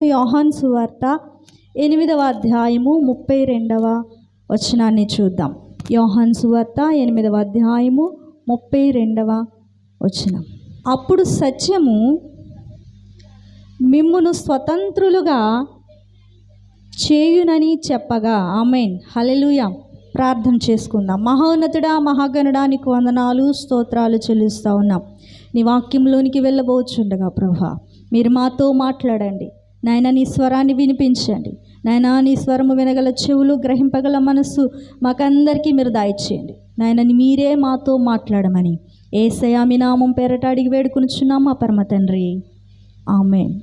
యోహాను సువార్త 8వ అధ్యాయము 32వ వచనాన్ని చూద్దాం. యోహాను సువార్త 8వ అధ్యాయము 32వ వచనం. అప్పుడు సత్యము మిమ్మును స్వతంత్రులుగా చేయునని చెప్పగా. ఆమేన్, హల్లెలూయా. ప్రార్థన చేసుకుందాం. మహోన్నతుడా, మహాగణుడా, నీకు వందనాలు స్తోత్రాలు చెల్లిస్తూ ఉన్నాం. నీ వాక్యంలోనికి వెళ్ళబోచుండగా ప్రభువా, మీరు మాతో మాట్లాడండి నాయన. నీ స్వరాన్ని వినిపించండి నాయన. నీ స్వరము వినగల చెవులు, గ్రహింపగల మనస్సు మాకందరికీ మీరు దయచేయండి నాయన. మీరే మాతో మాట్లాడమని యేసయ్య మీ నామం పేరట అడిగి వేడుకొనుచున్నాం మా పరమ తండ్రి, ఆమేన్.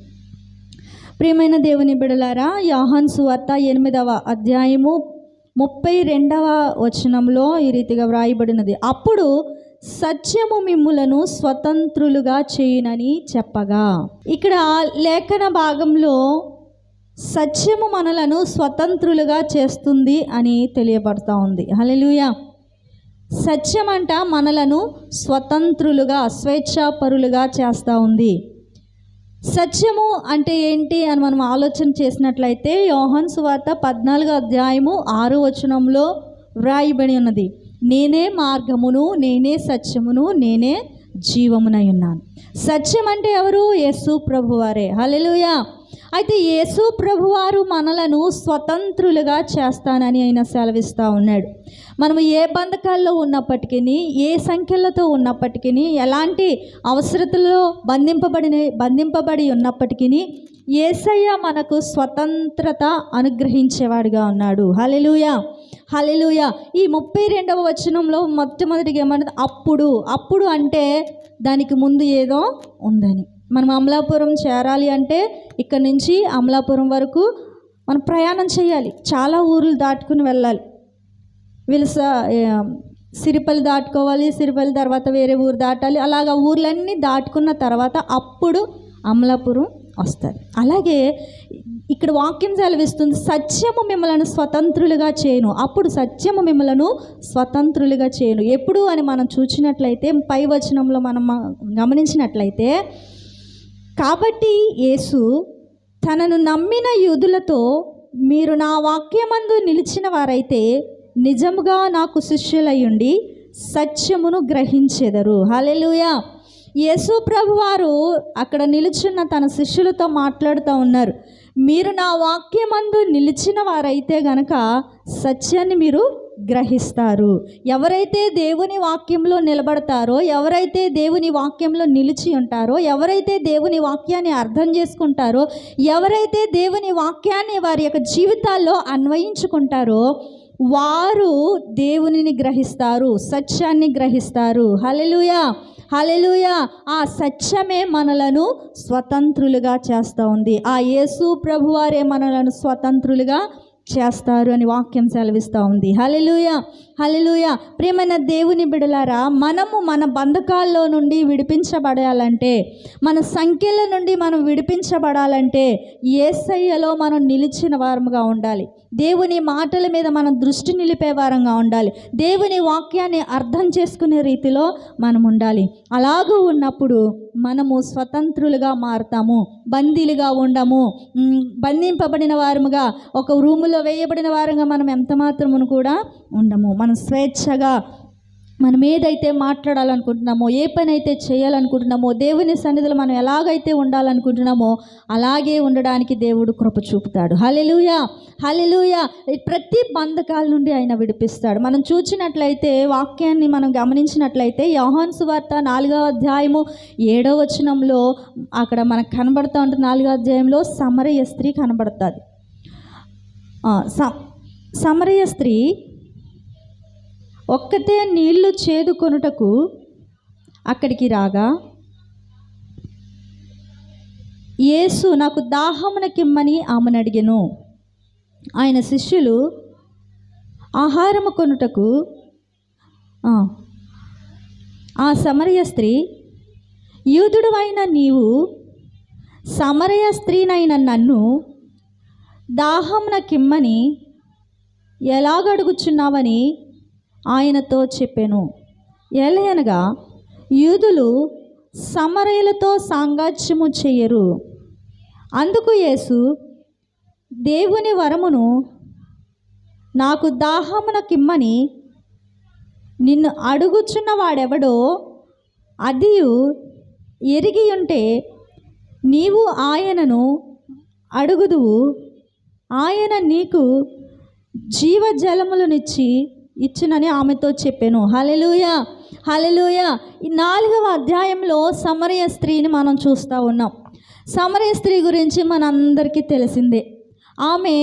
ప్రియమైన దేవుని బిడ్డలారా, యోహాను సువార్త 8వ అధ్యాయము 32వ వచనంలో ఈ రీతిగా వ్రాయబడినది. అప్పుడు సత్యము మిమ్ములను స్వతంత్రులుగా చేయునని చెప్పగా. ఇక్కడ లేఖన భాగంలో సత్యము మనలను స్వతంత్రులుగా చేస్తుంది అని తెలియబడతా ఉంది. హల్లెలూయా. సత్యం అంట మనలను స్వతంత్రులుగా, స్వేచ్ఛాపరులుగా చేస్తూ ఉంది. సత్యము అంటే ఏంటి అని మనం ఆలోచన చేసినట్లయితే యోహాను సువార్త 14వ అధ్యాయము 6వ వచనంలో వ్రాయబడి ఉన్నది. నేనే మార్గమును, నేనే సత్యమును, నేనే జీవమునై ఉన్నాను. సత్యం అంటే ఎవరు? యేసు ప్రభువారే. హల్లెలూయా. అయితే యేసు ప్రభువారు మనలను స్వతంత్రులుగా చేస్తానని ఆయన సెలవిస్తూ ఉన్నాడు. మనము ఏ బంధకాల్లో ఉన్నప్పటికీ, ఏ సంఖ్యలతో ఉన్నప్పటికీ, ఎలాంటి అవసరతలో బంధింపబడి ఉన్నప్పటికీ యేసయ్య మనకు స్వతంత్రత అనుగ్రహించేవాడిగా ఉన్నాడు. హల్లెలూయా, హల్లెలూయా. ఈ 32వ వచనంలో మొట్టమొదటిగా ఏమన్నది? అప్పుడు అంటే దానికి ముందు ఏదో ఉందని. మనం అమలాపురం చేరాలి అంటే ఇక్కడ నుంచి అమలాపురం వరకు మనం ప్రయాణం చేయాలి. చాలా ఊర్లు దాటుకుని వెళ్ళాలి. వీళ్ళు సిరిపల్లి దాటుకోవాలి, సిరిపల్లి తర్వాత వేరే ఊరు దాటాలి. అలాగా ఊర్లన్నీ దాటుకున్న తర్వాత అప్పుడు అమలాపురం వస్తుంది. అలాగే ఇక్కడ వాక్యం సెలవిస్తుంది, సత్యము మిమ్మలను స్వతంత్రులుగా చేయను. అప్పుడు సత్యము మిమ్మలను స్వతంత్రులుగా చేయను. ఎప్పుడు అని మనం చూసినట్లయితే పై వచనంలో మనం గమనించినట్లయితే, కాబట్టి యేసు తనను నమ్మిన యూదులతో, మీరు నా వాక్యమందు నిలిచిన వారైతే నిజముగా నాకు శిష్యులయ్యుండి సత్యమును గ్రహించెదరు. హల్లెలూయా. యేసు ప్రభువారు అక్కడ నిలుచున్న తన శిష్యులతో మాట్లాడుతూ ఉన్నారు. మీరు నా వాక్యమందు నిలిచిన వారైతే గనక సత్యాన్ని మీరు గ్రహిస్తారు. ఎవరైతే దేవుని వాక్యంలో నిలబడతారో, ఎవరైతే దేవుని వాక్యంలో నిలిచి ఉంటారో, ఎవరైతే దేవుని వాక్యాన్ని అర్థం చేసుకుంటారో, ఎవరైతే దేవుని వాక్యాన్ని వారి యొక్క జీవితాల్లో అన్వయించుకుంటారో వారు దేవునిని గ్రహిస్తారు, సత్యాన్ని గ్రహిస్తారు. హల్లెలూయా, హల్లెలూయా. ఆ సత్యమే మనలను స్వతంత్రులుగా చేస్తూ ఉంది. ఆ యేసు ప్రభువారే మనలను స్వతంత్రులుగా చేస్తారు అని వాక్యం సెలవిస్తూ ఉంది. హల్లెలూయా, హల్లెలూయా. ప్రియమైన దేవుని బిడలారా, మనము మన బంధకాల్లో నుండి విడిపించబడాలంటే, మన సంఖ్యల నుండి మనం విడిపించబడాలంటే యేసయ్యలో మనం నిలిచిన వారముగా ఉండాలి. దేవుని మాటల మీద మనం దృష్టి నిలిపే వారంగా ఉండాలి. దేవుని వాక్యాన్ని అర్థం చేసుకునే రీతిలో మనం ఉండాలి. అలాగూ ఉన్నప్పుడు మనము స్వతంత్రులుగా మారుతాము, బందీలుగా ఉండము. బంధింపబడిన వారముగా, ఒక రూములో వేయబడిన వారంగా మనం ఎంత మాత్రమును కూడా ఉండము. మనం స్వేచ్ఛగా మనం ఏదైతే మాట్లాడాలనుకుంటున్నామో, ఏ పని అయితే చేయాలనుకుంటున్నామో, దేవుని సన్నిధిలో మనం ఎలాగైతే ఉండాలనుకుంటున్నామో అలాగే ఉండడానికి దేవుడు కృప చూపుతాడు. హల్లెలూయా, హల్లెలూయా. ప్రతి బంధకాల నుండి ఆయన విడిపిస్తాడు. మనం చూసినట్లయితే, వాక్యాన్ని మనం గమనించినట్లయితే యోహాను సువార్త 4వ అధ్యాయము 7వ వచనంలో అక్కడ మనకు కనబడుతూ ఉంటుంది. 4వ అధ్యాయంలో సమరయ స్త్రీ కనబడుతుంది. సమరయ స్త్రీ ఒక్కతే నీళ్లు చేదుకొనుటకు అక్కడికి రాగా, యేసు నాకు దాహమునకిమ్మని ఆమెను అడిగెను. ఆయన శిష్యులు ఆహారము కొనుటకు ఆ సమరయ స్త్రీ, యూదుడు అయిన నీవు సమరయ స్త్రీనైన నన్ను దాహమునకిమ్మని ఎలాగడుగుచున్నావని ఆయనతో చెప్పెను. ఎలయనగా యూదులు సమరయులతో సాంగత్యము చెయ్యరు, అందుకు యేసు, దేవుని వరమును నాకు దాహమునకిమ్మని నిన్ను అడుగుచున్న వాడెవడో అదియు ఎరిగి ఉంటే నీవు ఆయనను అడుగుదువు, ఆయన నీకు జీవజలములనిచ్చి ఇచ్చునని ఆమెతో చెప్పాను. హల్లెలూయా, హల్లెలూయా. ఈ 4వ అధ్యాయంలో సమరయ స్త్రీని మనం చూస్తూ ఉన్నాం. సమరయ స్త్రీ గురించి మనందరికీ తెలిసిందే. ఆమె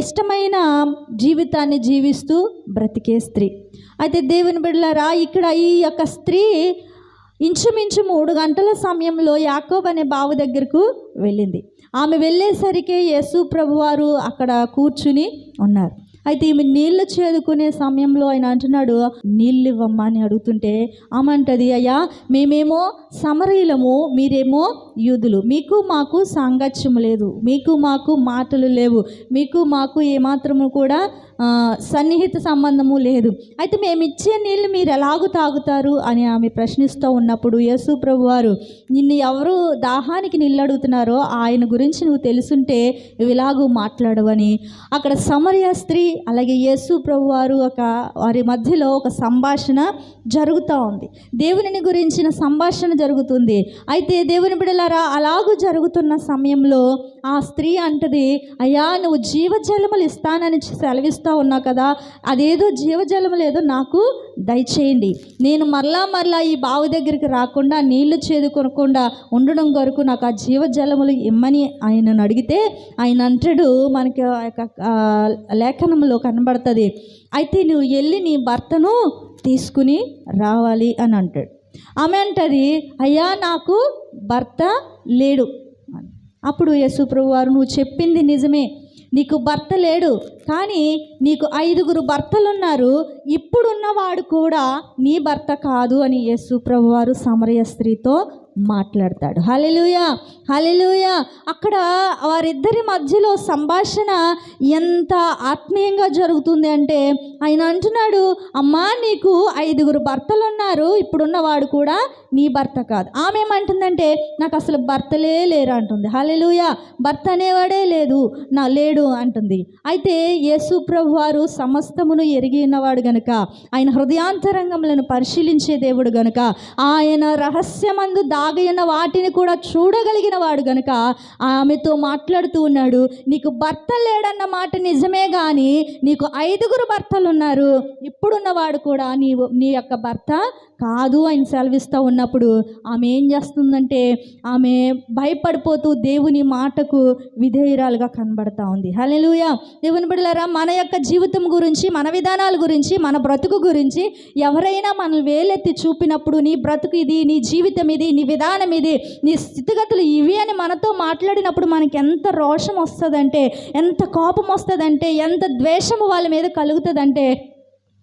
ఇష్టమైన జీవితాన్ని జీవిస్తూ బ్రతికే స్త్రీ. అయితే దేవుని బిడ్డలారా, ఇక్కడ ఈ యొక్క స్త్రీ ఇంచుమించు 3 గంటల సమయంలో యాకోబు అనే బావి దగ్గరకు వెళ్ళింది. ఆమె వెళ్ళేసరికి యేసు ప్రభువారు అక్కడ కూర్చుని ఉన్నారు. అయితే ఈమె నీళ్లు చేదుకునే సమయంలో ఆయన అంటున్నాడు, నీళ్ళు ఇవ్వమ్మా అని అడుగుతుంటే ఆమె అంటది, అయ్యా మేమేమో సమరయులము, మీరేమో యూదులు, మీకు మాకు సాంగత్యం లేదు, మీకు మాకు మాటలు లేవు, మీకు మాకు ఏమాత్రము కూడా సన్నిహిత సంబంధము లేదు. అయితే మేము ఇచ్చే నీళ్ళు మీరు ఎలాగూ తాగుతారు అని ఆమె ప్రశ్నిస్తూ ఉన్నప్పుడు యేసు ప్రభువారు, నిన్ను ఎవరు దాహానికి నీళ్ళు అడుగుతున్నారో ఆయన గురించి నువ్వు తెలుసుంటే నువ్వు ఇలాగూ మాట్లాడవని. అక్కడ సమరయ స్త్రీ అలాగే యేసు ప్రభువారు వారి మధ్యలో ఒక సంభాషణ జరుగుతూ ఉంది. దేవునిని గురించిన సంభాషణ జరుగుతుంది. అయితే దేవుని బిడ్డలారా, అలాగూ జరుగుతున్న సమయంలో ఆ స్త్రీ అంటది, అయ్యా నువ్వు జీవజలములు ఇస్తానని సెలవిస్తూ ఉన్నావు కదా, అదేదో జీవజలములు ఏదో నాకు దయచేయండి, నేను మరలా ఈ బావి దగ్గరికి రాకుండా నీళ్లు చేదుకొనకుండా ఉండడం కొరకు నాకు ఆ జీవజలములు ఇమ్మని ఆయనను అడిగితే ఆయన అంటాడు, మనకి లేఖనంలో కనబడుతుంది, అయితే నువ్వు వెళ్ళి నీ భర్తను తీసుకుని రావాలి అని అంటాడు. ఆమె అంటది, అయ్యా నాకు భర్త లేడు. అప్పుడు యేసు ప్రభువారు, నువ్వు చెప్పింది నిజమే, నీకు భర్త లేడు, కానీ నీకు 5 భర్తలు ఉన్నారు, ఇప్పుడున్నవాడు కూడా నీ భర్త కాదు అని యేసు ప్రభువారు సమరయ స్త్రీతో మాట్లాడతాడు. హల్లెలూయా, హల్లెలూయా. అక్కడ వారిద్దరి మధ్యలో సంభాషణ ఎంత ఆత్మీయంగా జరుగుతుంది అంటే ఆయన అంటున్నాడు, అమ్మా నీకు 5 భర్తలు ఉన్నారు, ఇప్పుడున్నవాడు కూడా నీ భర్త కాదు. ఆమె ఏమంటుందంటే నాకు అసలు భర్తలే లేరు అంటుంది. హల్లెలూయా, భర్త అనేవాడే లేడు అంటుంది. అయితే యేసు ప్రభువారు సమస్తమును ఎరిగి ఉన్నవాడు గనుక, ఆయన హృదయాంతరంగములను పరిశీలించే దేవుడు గనుక, ఆయన రహస్యమందు దాగిన వాటిని కూడా చూడగలిగిన వాడు గనుక ఆమెతో మాట్లాడుతూ ఉన్నాడు. నీకు భర్త లేడన్న మాట నిజమే, కానీ నీకు 5 భర్తలు ఉన్నారు, ఇప్పుడున్నవాడు కూడా నీ యొక్క భర్త కాదు అని సెలవిస్తూ ఉన్నప్పుడు ఆమె ఏం చేస్తుందంటే ఆమె భయపడిపోతూ దేవుని మాటకు విధేయురాలుగా కనబడతా ఉంది. హల్లెలూయా. దేవుని బిడ్డలారా, మన యొక్క జీవితం గురించి, మన విధానాల గురించి, మన బ్రతుకు గురించి ఎవరైనా మనల్ని వేలెత్తి చూపినప్పుడు నీ బ్రతుకు ఇది, నీ జీవితం ఇది, నీ విధానం ఇది, నీ స్థితిగతులు ఇవి అని మనతో మాట్లాడినప్పుడు మనకి ఎంత రోషం వస్తుందంటే, ఎంత కోపం వస్తుందంటే, ఎంత ద్వేషము వాళ్ళ మీద కలుగుతుందంటే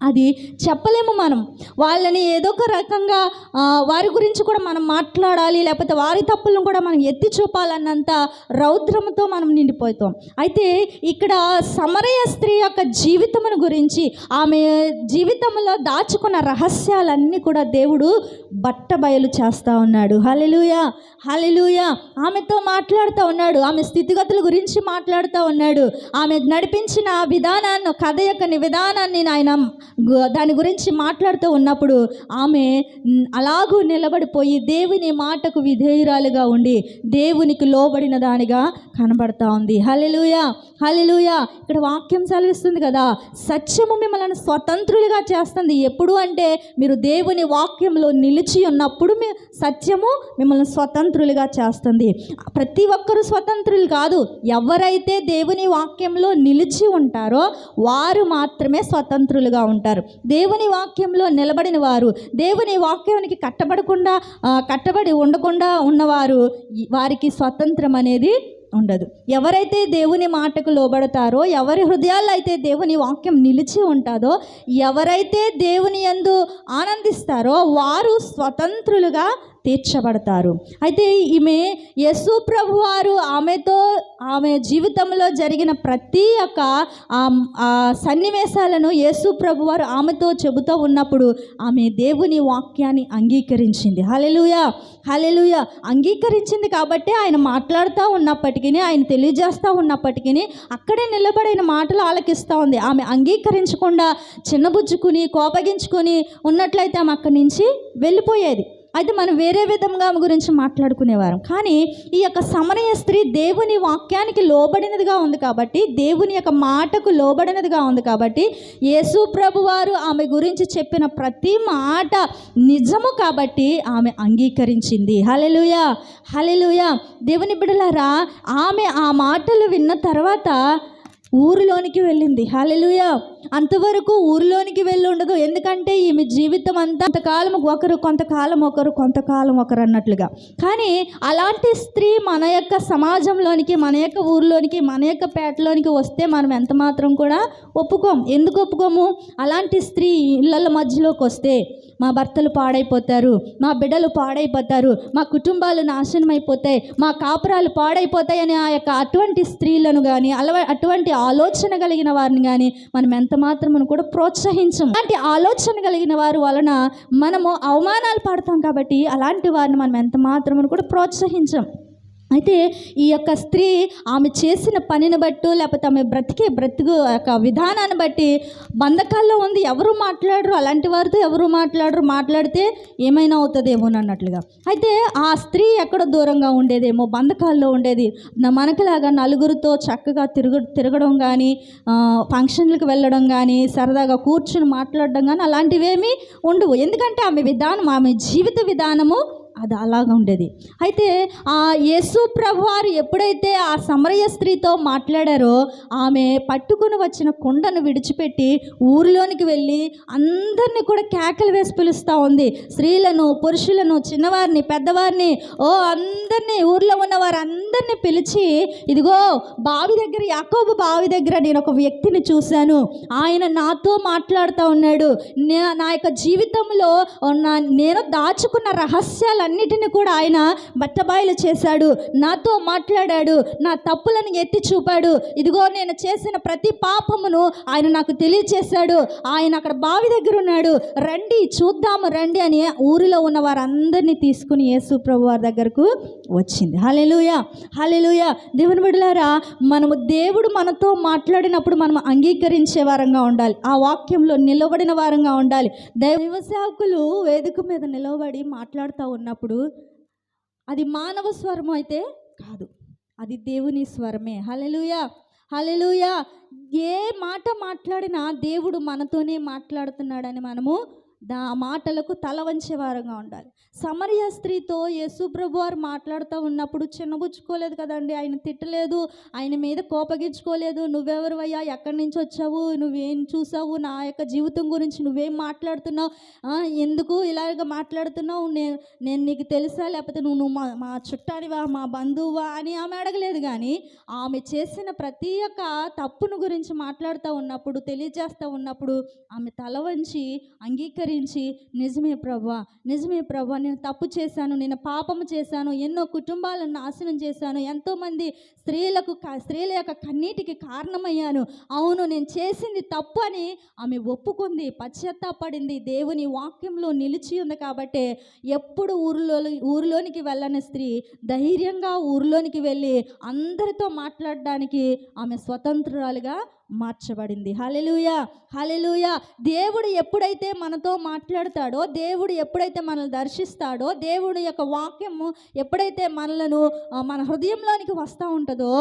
అది చెప్పలేము. మనం వాళ్ళని ఏదో ఒక రకంగా వారి గురించి కూడా మనం మాట్లాడాలి, లేకపోతే వారి తప్పులను కూడా మనం ఎత్తి చూపాలన్నంత రౌద్రముతో మనం నిండిపోతాం. అయితే ఇక్కడ సమరయ స్త్రీ యొక్క జీవితమును గురించి, ఆమె జీవితంలో దాచుకున్న రహస్యాలన్నీ కూడా దేవుడు బట్టబయలు చేస్తూ ఉన్నాడు. హల్లెలూయా, హల్లెలూయా. ఆమెతో మాట్లాడుతూ ఉన్నాడు, ఆమె స్థితిగతుల గురించి మాట్లాడుతూ ఉన్నాడు, ఆమె నడిపించిన విధానాన్ని, కథ యొక్క విధానాన్ని ఆయన దాని గురించి మాట్లాడుతూ ఉన్నప్పుడు ఆమె అలాగూ నిలబడిపోయి దేవుని మాటకు విధేయురాలుగా ఉండి దేవునికి లోబడిన దానిగా కనబడతా ఉంది. హల్లెలూయా, హల్లెలూయా. ఇక్కడ వాక్యం సెలవిస్తుంది కదా, సత్యము మిమ్మల్ని స్వతంత్రులుగా చేస్తుంది. ఎప్పుడు అంటే మీరు దేవుని వాక్యంలో నిలిచి ఉన్నప్పుడు సత్యము మిమ్మల్ని స్వతంత్రులుగా చేస్తుంది. ప్రతి ఒక్కరూ స్వతంత్రులు కాదు, ఎవరైతే దేవుని వాక్యంలో నిలిచి ఉంటారో వారు మాత్రమే స్వతంత్రులుగా ఉంటారు. దేవుని వాక్యంలో నిలబడిన వారు, దేవుని వాక్యానికి కట్టబడి ఉండకుండా ఉన్నవారు, వారికి స్వతంత్రం అనేది ఉండదు. ఎవరైతే దేవుని మాటకు లోబడతారో, ఎవరి హృదయాల్లో అయితే దేవుని వాక్యం నిలిచి ఉంటుందో, ఎవరైతే దేవుని యందు ఆనందిస్తారో వారు స్వతంత్రులుగా తీర్చబడతారు. అయితే ఈమె యేసు ప్రభు వారు ఆమె జీవితంలో జరిగిన ప్రతి ఒక్క సన్నివేశాలను యేసు ప్రభు వారు ఆమెతో చెబుతూ ఉన్నప్పుడు ఆమె దేవుని వాక్యాన్ని అంగీకరించింది. హల్లెలూయా, హల్లెలూయా. అంగీకరించింది కాబట్టి ఆయన మాట్లాడుతూ ఉన్నప్పటికీ, ఆయన తెలియజేస్తూ ఉన్నప్పటికీ అక్కడే నిలబడిన మాటలు ఆలకిస్తూ ఉంది. ఆమె అంగీకరించకుండా చిన్నబుచ్చుకుని కోపగించుకొని ఉన్నట్లయితే ఆమె అక్కడి నుంచి వెళ్ళిపోయేది. అయితే మనం వేరే విధంగా ఆమె గురించి మాట్లాడుకునేవారం. కానీ ఈ యొక్క సమరయ స్త్రీ దేవుని వాక్యానికి లోబడినదిగా ఉంది కాబట్టి, దేవుని యొక్క మాటకు లోబడినదిగా ఉంది కాబట్టి, యేసు ప్రభు వారు ఆమె గురించి చెప్పిన ప్రతి మాట నిజము కాబట్టి ఆమె అంగీకరించింది. హల్లెలూయా, హల్లెలూయా. దేవుని బిడ్డలారా, ఆమె ఆ మాటలు విన్న తర్వాత ఊరిలోనికి వెళ్ళింది. హల్లెలూయా. అంతవరకు ఊరిలోనికి వెళ్ళి ఉండదు. ఎందుకంటే ఈమె జీవితం అంతా కొంతకాలం ఒకరు, కొంతకాలం ఒకరు అన్నట్లుగా. కానీ అలాంటి స్త్రీ మన యొక్క సమాజంలోనికి, మన యొక్క ఊరిలోనికి, మన యొక్క పేటలోనికి వస్తే మనం ఎంత మాత్రం కూడా ఒప్పుకోం. ఎందుకు ఒప్పుకోము? అలాంటి స్త్రీ ఇళ్ళ మధ్యలోకి వస్తే మా భర్తలు పాడైపోతారు, మా బిడ్డలు పాడైపోతారు, మా కుటుంబాలు నాశనం అయిపోతాయి, మా కాపురాలు పాడైపోతాయి అని అటువంటి స్త్రీలను కానీ అటువంటి ఆలోచన కలిగిన వారిని కానీ మనం ఎంత మాత్రమును కూడా ప్రోత్సహించం. అలాంటి ఆలోచన కలిగిన వారి వలన మనము అవమానాలు పడతాం కాబట్టి అలాంటి వారిని మనం ఎంత మాత్రమును కూడా ప్రోత్సహించం. అయితే ఈ యొక్క స్త్రీ ఆమె చేసిన పనిని బట్టి, లేకపోతే ఆమె బ్రతుకు యొక్క విధానాన్ని బట్టి బంధకాల్లో ఉంది. ఎవరు మాట్లాడరు, అలాంటి వారితో ఎవరు మాట్లాడితే ఏమైనా అవుతుందేమో అన్నట్లుగా. అయితే ఆ స్త్రీ ఎక్కడ దూరంగా ఉండేదేమో, బంధకాల్లో ఉండేది. మనకులాగా నలుగురితో చక్కగా తిరగడం కానీ, ఫంక్షన్లకు వెళ్ళడం కానీ, సరదాగా కూర్చుని మాట్లాడడం కానీ అలాంటివేమీ ఉండవు. ఎందుకంటే ఆమె విధానం, ఆమె జీవిత విధానము అది అలాగా ఉండేది. అయితే ఆ యేసు ప్రభు వారు ఎప్పుడైతే ఆ సమరయ స్త్రీతో మాట్లాడారో ఆమె పట్టుకుని వచ్చిన కుండను విడిచిపెట్టి ఊరిలోనికి వెళ్ళి అందరినీ కూడా కేకలు వేసి పిలుస్తూ ఉంది. స్త్రీలను, పురుషులను, చిన్నవారిని, పెద్దవారిని, అందరినీ, ఊర్లో ఉన్న వారందరినీ పిలిచి, ఇదిగో బావి దగ్గర, యాకోబు బావి దగ్గర నేను ఒక వ్యక్తిని చూశాను. ఆయన నాతో మాట్లాడుతూ ఉన్నాడు. నా యొక్క జీవితంలో నేను దాచుకున్న రహస్యాలు అన్నిటిని కూడా ఆయన బట్టబయలు చేశాడు, నాతో మాట్లాడాడు, నా తప్పులను ఎత్తి చూపాడు. ఇదిగో నేను చేసిన ప్రతి పాపమును ఆయన నాకు తెలియచేశాడు. ఆయన అక్కడ బావి దగ్గర ఉన్నాడు, రండి చూద్దాము రండి అని ఊరిలో ఉన్న వారందరినీ తీసుకుని యేసు ప్రభు వారి దగ్గరకు వచ్చింది. హల్లెలూయా, హల్లెలూయా. దేవుని బిడ్డలారా, మనము దేవుడు మనతో మాట్లాడినప్పుడు మనం అంగీకరించే వారంగా ఉండాలి. ఆ వాక్యంలో నిలబడిన వారంగా ఉండాలి. దైవ సేవకులు వేదిక మీద నిలబడి మాట్లాడుతూ ఉన్నప్పుడు అది మానవ స్వరం అయితే కాదు, అది దేవుని స్వరమే. హల్లెలూయా, హల్లెలూయా. ఏ మాట మాట్లాడినా దేవుడు మనతోనే మాట్లాడుతున్నాడని మనము ఆ మాటలకు తల వంచే వారంగా ఉండాలి. సమరయ స్త్రీతో యేసు ప్రభు వారు మాట్లాడుతూ ఉన్నప్పుడు చిన్నబుచ్చుకోలేదు కదండి, ఆయన తిట్టలేదు, ఆయన మీద కోపగించుకోలేదు. నువ్వెవరివయ్యా, ఎక్కడి నుంచి వచ్చావు, నువ్వేం చూసావు, నా యొక్క జీవితం గురించి నువ్వేం మాట్లాడుతున్నావు, ఎందుకు ఇలాగ మాట్లాడుతున్నావు, నేను నీకు తెలుసా, లేకపోతే నువ్వు మా చుట్టానివా, మా బంధువా అని ఆమె అడగలేదు. కానీ ఆమె చేసిన ప్రతి ఒక్క తప్పును గురించి మాట్లాడుతూ ఉన్నప్పుడు, తెలియజేస్తూ ఉన్నప్పుడు ఆమె తల వంచి అంగీకరించి, నిజమే ప్రభువా, నిజమే ప్రభువా, నేను తప్పు చేశాను, నేను పాపము చేశాను, ఎన్నో కుటుంబాలను నాశనం చేశాను, ఎంతోమంది స్త్రీల యొక్క కన్నీటికి కారణమయ్యాను, అవును నేను చేసింది తప్పు అని ఆమె ఒప్పుకుంది, పశ్చాత్తాపడింది, దేవుని వాక్యంలో నిలిచి ఉంది. కాబట్టి ఎప్పుడు ఊరిలోనికి వెళ్ళని స్త్రీ ధైర్యంగా ఊరిలోనికి వెళ్ళి అందరితో మాట్లాడడానికి ఆమె స్వతంత్రురాలుగా మార్చబడింది. హల్లెలూయా, హల్లెలూయా. దేవుడు ఎప్పుడైతే మనతో మాట్లాడతాడో, దేవుడు ఎప్పుడైతే మనల్ని దర్శిస్తాడో, దేవుడు యొక్క వాక్యము ఎప్పుడైతే మన హృదయంలోనికి వస్తూ ఉంటుందో